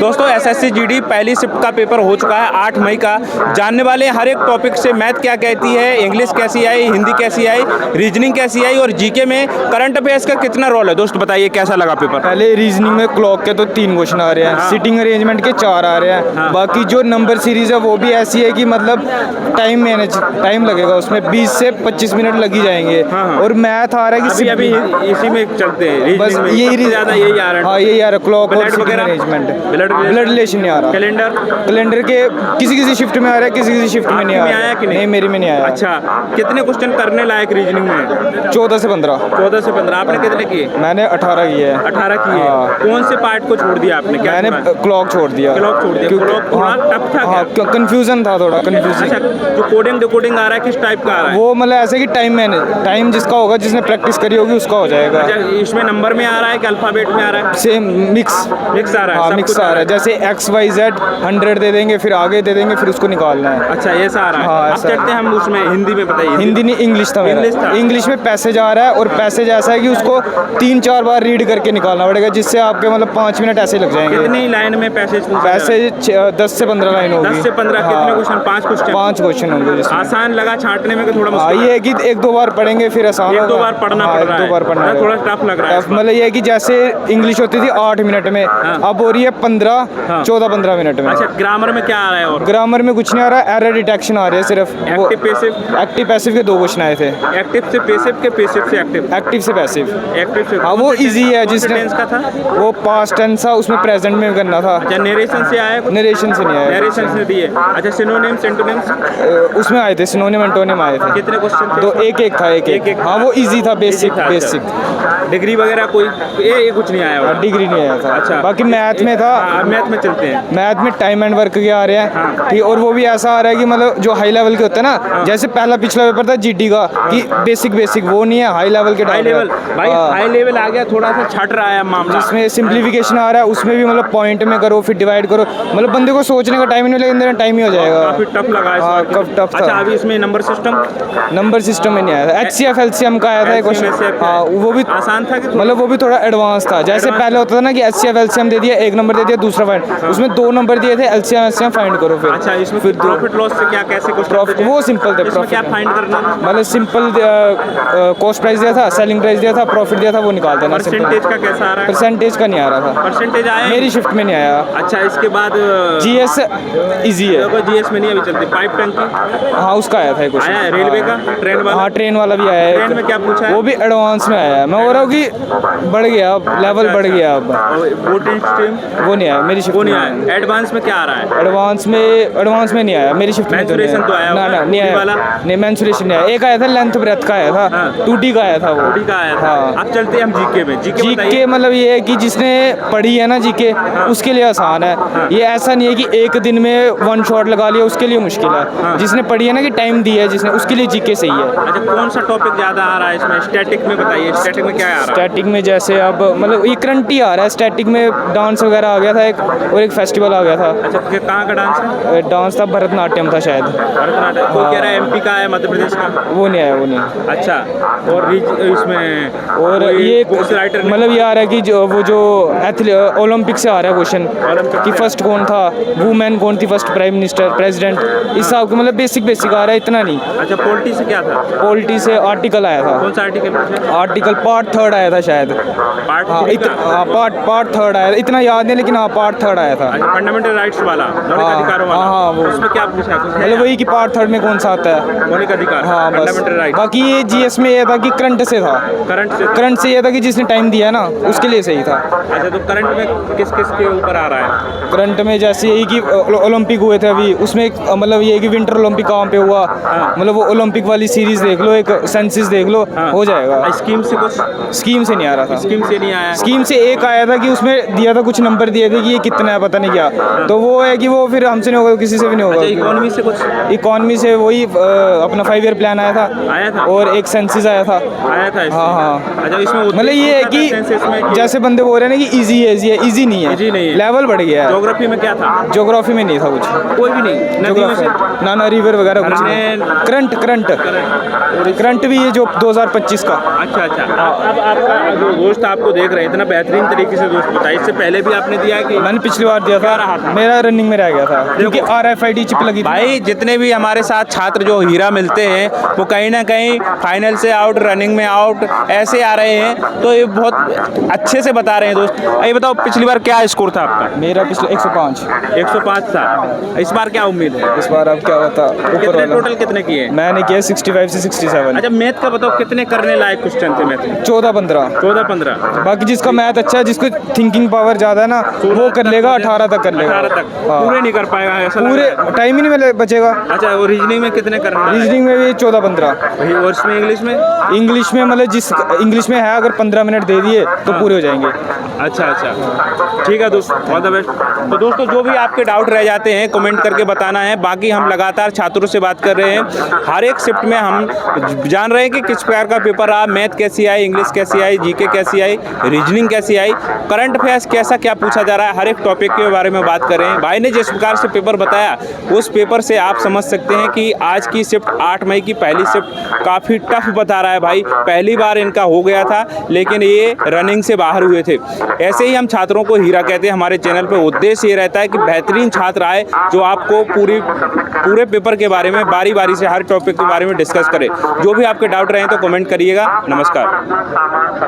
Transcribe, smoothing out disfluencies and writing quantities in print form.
दोस्तों SSC GD पहली shift का पेपर हो चुका है 8 मई का। जानने वाले हर एक टॉपिक से मैथ क्या कहती है, इंग्लिश कैसी आई, हिंदी कैसी आई, रीजनिंग कैसी आई और जीके में करंट अफेयर्स का कितना रोल है। दोस्त बताइए कैसा लगा पेपर। पहले रीजनिंग में क्लॉक के तो 3 क्वेश्चन आ रहे हैं, सिटिंग अरेंजमेंट के 4 आ रहे हैं। बाकी जो नंबर सीरीज है वो भी ऐसी है कि मतलब टाइम लगेगा उसमें 20 से 25 मिनट लग ही जाएंगे। और मैथ आ रहा है कि अभी इसी में चलते हैं, बस यही ज़्यादा यही आ रहा है। हाँ यही आ रहा है, क्लॉक और सिटिंग अरेंजमेंट। ब्लड रिलेशन नहीं आ रहा। कैलेंडर के किसी शिफ्ट में आ रहा है, किसी शिफ्ट में नहीं आया कि नहीं, मेरी में नहीं आया। अच्छा, कितने क्वेश्चन करने लायक रीजनिंग में? 14 से 15। 14 से 15। आपने कितने किए? मैंने 18 किए हैं। 18 किए। कौन से पार्ट को छोड़ दिया आपने? मैंने क्लॉक छोड़ दिया। क्लॉक छोड़ दिया। क्लॉक थोड़ा टफ था क्या? कंफ्यूजन था थोड़ा कंफ्यूजन। अच्छा, जो कोडिंग डिकोडिंग आ रहा है किस टाइप का आ रहा है? वो मतलब ऐसे कि टाइम जिसका होगा, जिसने प्रैक्टिस करी होगी उसका हो जाएगा। अच्छा, इसमें नंबर में आ रहा है कि अल्फाबेट में आ रहा है? सेम मिक्स आ रहा है। हाँ मिक्स आ रहा है। जैसे XYZ 100 दे देंगे, फिर आगे दे देंगे, फिर उसको निकालना है। अच्छा, ऐसा आ रहा है। हाँ, अब ऐसा चलते हैं हम उसमें हिंदी में। बताइए। हिंदी नहीं, इंग्लिश था मेरा। इंग्लिश में पैसेज आ रहा है और पैसेज ऐसा है कि उसको 3-4 बार रीड करके निकालना पड़ेगा, जिससे आपके मतलब 5 मिनट ऐसे लग जाएंगे। कितनी लाइन में पैसेज? 10 से 15 लाइन होगी। 10 से 15। कितने क्वेश्चन? 5 क्वेश्चन होंगे। आसान लगा छांटने में कि थोड़ा मुश्किल? ये है कि 1-2 बार पढ़ेंगे फिर आसान। 1-2 बार पढ़ना पड़ रहा है। 1-2 बार पढ़ना है। थोड़ा टफ लग रहा है। मतलब ये है कि जैसे इंग्लिश होती थी 8 मिनट में, अब हो रही है 14-15 मिनट में। अच्छा, ग्रामर में क्या आ रहा है? और ग्रामर में कुछ नहीं आ रहा है, एरर डिटेक्शन आ रही है सिर्फ। एक्टिव पैसिव के 2 क्वेश्चन आए थे। एक्टिव से पैसिव के पैसिव से एक्टिव? एक्टिव से पैसिव। एक्टिव से हाँ वो इजी है। जिसने टेंस का था वो पास्ट टेंस था, उसमें प्रेजेंट में करना था। अच्छा, नरेशन से आया? नरेशन से नहीं आया। नरेशन से दिए। अच्छा, सिनोनिम्स एंटोनिम्स उसमें आए थे, सिनोनिम एंटोनिम आए थे। कितने क्वेश्चन थे? तो एक था। एक। हाँ वो इजी था, बेसिक। डिग्री वगैरह कोई ये कुछ नहीं आया? डिग्री नहीं आया था। अच्छा, बाकी मैथ में था। मैथ में चलते हैं। मैथ में टाइम एंड वर्क के आ रहे हैं ठीक। और वो भी ऐसा आ रहा है कि मतलब जो हाई लेवल के होते हैं ना, जैसे पहला पिछला पेपर था जीडी का कि बेसिक वो नहीं है, हाई लेवल के। हाई लेवल भाई, हाई लेवल आ गया, थोड़ा सा छट रहा है मामला। जिसमें सिंप्लीफिकेशन आ रहा है, उसमें भी मतलब पॉइंट में करो, फिर डिवाइड करो, मतलब बंदे को सोचने का टाइम नहीं लगेगा, टाइम ही हो जाएगा। काफी टफ लगा है। हाँ कब टफ था। अच्छा, अभी इसमें नंबर सिस्टम में नहीं आया था। HCF LCM का आया था क्वेश्चन। हाँ वो भी आसान था, मतलब वो भी थोड़ा एडवांस था। जैसे पहले होता था ना कि HCF LCM दे दिया, 1 नंबर दे दिया, दूसरा फाइंड, उसमें 2 नंबर दिए थे, LCM LCM फाइंड करो फिर। अच्छा, इसमें फिर प्रॉफिट लॉस से क्या कैसे प्रॉफिट वो सिंपल थे। प्रॉफिट क्या फाइंड करना? मतलब सिंपल कॉस्ट प्राइस दिया था, सेलिंग प्राइस दिया था, प्रॉफिट दिया था, वो निकाल देना। परसेंटेज का कैसा आ रहा है? परसेंटेज का नहीं आ रहा था। परसेंटेज आया मेरी शिफ्ट में नहीं आया। अच्छा, इसके बाद GS इजी है। GS में नहीं अभी चलती। पाइप टंकी हाँ उसका आया था कुछ। आया रेलवे का, ट्रेन वाला? हाँ ट्रेन वाला भी आया है। ट्रेन में क्या पूछा है? वो भी एडवांस में आया है। मैं बोल रहा हूँ कि बढ़ गया अब, लेवल बढ़ गया अब। बोटिंग स्ट्रीम वो नहीं आया मेरी शिफ्ट। वो नहीं आया। एडवांस में क्या आ रहा है? एडवांस में नहीं आया मेरी शिफ्ट में। मेंसुरेशन तो आया ना नहीं आया। नहीं मेंसुरेशन नहीं आया। एक आया था लेंथ ब्रेथ का आया था, 2D का आया था वो। 2D का आया था। अब चलते हैं हम जीके में। जीके मतलब ये है कि जिसने पढ़ी है ना जीके, उसके लिए आसान है। ये ऐसा नहीं है कि एक दिन में 1 शॉट लगा लिया, उसके लिए मुश्किल है। जिसने पढ़ी है ना कि टाइम दिया है जिसने, उसके लिए जीके सही है। अच्छा, कौन सा टॉपिक ज्यादा आ रहा है इसमें? स्टैटिक में बताइए, स्टैटिक में क्या आ रहा है? स्टैटिक में जैसे अब मतलब ये करंट ही आ रहा है। स्टैटिक में डांस वगैरह आ गया था एक, और एक फेस्टिवल आ गया था। अच्छा, कहाँ का डांस है? डांस था भरतनाट्यम था शायद। भरतनाट्यम कोई कह रहा है MP का है, मध्य प्रदेश का? वो नहीं आया, वो नहीं। अच्छा, और इसमें और ये राइटर मतलब ये आ रहा है कि जो ओलंपिक से आ रहा है क्वेश्चन कि फर्स्ट कौन था, वुमेन कौन थी फर्स्ट प्राइम मिनिस्टर, प्रेसिडेंट, इस हिसाब के मतलब बेसिक आ रहा है, इतना नहीं। अच्छा, पॉलिटी से क्या था? पॉलिटी से आर्टिकल आया था। कौन सा आर्टिकल? आर्टिकल पार्ट 3 आया था शायद। पार्ट 3 आया था, इतना याद नहीं, लेकिन हाँ पार्ट 3 आया था। फंडामेंटल राइट्स वाला, मौलिक अधिकारों वाला। हाँ वो उसमें क्या पूछा? मतलब वही कि पार्ट 3 में कौन सा आता है, मौलिक अधिकार। हाँ फंडामेंटल राइट। बाकी ये GS में ये था कि करंट से था। करंट से ये था कि जिसने टाइम दिया ना उसके लिए सही था। अच्छा, तो करंट में किस के ऊपर आ रहा है? करंट में जैसे यही कि ओलंपिक हुए थे अभी, उसमें मतलब ये कि विंटर ओलंपिक कहाँ पे हुआ, मतलब वो ओलंपिक वाली सीरीज देख लो, एक सेंसिस देख लो, हो जाएगा। स्कीम से कुछ? स्कीम से नहीं आ रहा था। स्कीम से नहीं आया। स्कीम से एक आया था कि उसमें दिया था, कुछ नंबर दिए थे कि ये कितना है पता नहीं क्या, तो वो है कि वो फिर हमसे नहीं होगा, किसी से भी नहीं होगा। इकोनॉमी से कुछ? इकोनॉमी से वही अपना 5 ईयर प्लान आया था और एक सेंसिस आया था। हाँ। अच्छा, इसमें मतलब ये है कि जैसे बंदे बोल रहे हैं ना कि इजी है, इजी नहीं है, लेवल बढ़ गया है। ज्योग्राफी में क्या था? ज्योग्राफी में नहीं था कुछ, कोई भी नहीं। ना रिवर वगैरह कुछ नहीं। करंट भी ये जो 2025 का। अच्छा। अब आपका जो दोस्त आपको देख रहे हैं, इतना बेहतरीन तरीके से दोस्त बताया, इससे पहले भी आपने दिया है कि मैंने पिछली बार दिया क्या रहा था, था? मेरा रनिंग में रह गया था क्योंकि RFID चिप लगी थी। भाई जितने भी हमारे साथ छात्र जो हीरा मिलते हैं वो कहीं ना कहीं फाइनल से आउट, रनिंग में आउट ऐसे आ रहे हैं, तो ये बहुत अच्छे से बता रहे हैं दोस्त। ये बताओ पिछली बार क्या स्कोर था आपका? मेरा पिछले 105। 105 था। इस बार क्या उम्मीद है? इस बार अब क्या होता ऊपर कितने वाला। टोटल कितने किए? मैंने किया 65 से 67। अच्छा मैथ का बताओ कितने करने लायक क्वेश्चन थे मैथ में? 14-15। 14-15। बाकी जिसका मैथ अच्छा है, जिसको थिंकिंग पावर ज्यादा है ना, वो कर लेगा, 18 तक कर लेगा। 18 तक हाँ। पूरे नहीं कर पाएगा ऐसा लग पूरे रहा है। टाइम ही नहीं मिले बचेगा। अच्छा और रीजनिंग में कितने करने हैं? रीजनिंग में भी 14-15। वही और इसमें इंग्लिश में? इंग्लिश में मतलब जिस इंग्लिश में है, अगर 15 मिनट दे दिए तो पूरे हो जाएंगे। अच्छा अच्छा ठीक है दोस्त, ऑल द बेस्ट। तो दोस्तों जो भी आपके डाउट रह जाते हैं कमेंट करके बताना है। बाकी हम लगातार छात्रों से बात कर रहे हैं, हर एक शिफ्ट में हम जान रहे हैं कि किस प्रकार का पेपर रहा, मैथ कैसी आई, इंग्लिश कैसी आई, जीके कैसी आई, रीजनिंग कैसी आई, करंट अफेयर्स कैसा क्या पूछा जा रहा है, हर एक टॉपिक के बारे में बात कर रहे हैं। भाई ने जिस प्रकार से पेपर बताया उस पेपर से आप समझ सकते हैं कि आज की शिफ्ट 8 मई की पहली शिफ्ट काफ़ी टफ बता रहा है। भाई पहली बार इनका हो गया था लेकिन ये रनिंग से बाहर हुए थे। ऐसे ही हम छात्रों को हीरा कहते हैं हमारे चैनल पे। उद्देश्य ये रहता है कि बेहतरीन छात्र आए जो आपको पूरे पेपर के बारे में बारी बारी से हर टॉपिक के बारे में डिस्कस करे। जो भी आपके डाउट रहे हैं तो कमेंट करिएगा। नमस्कार।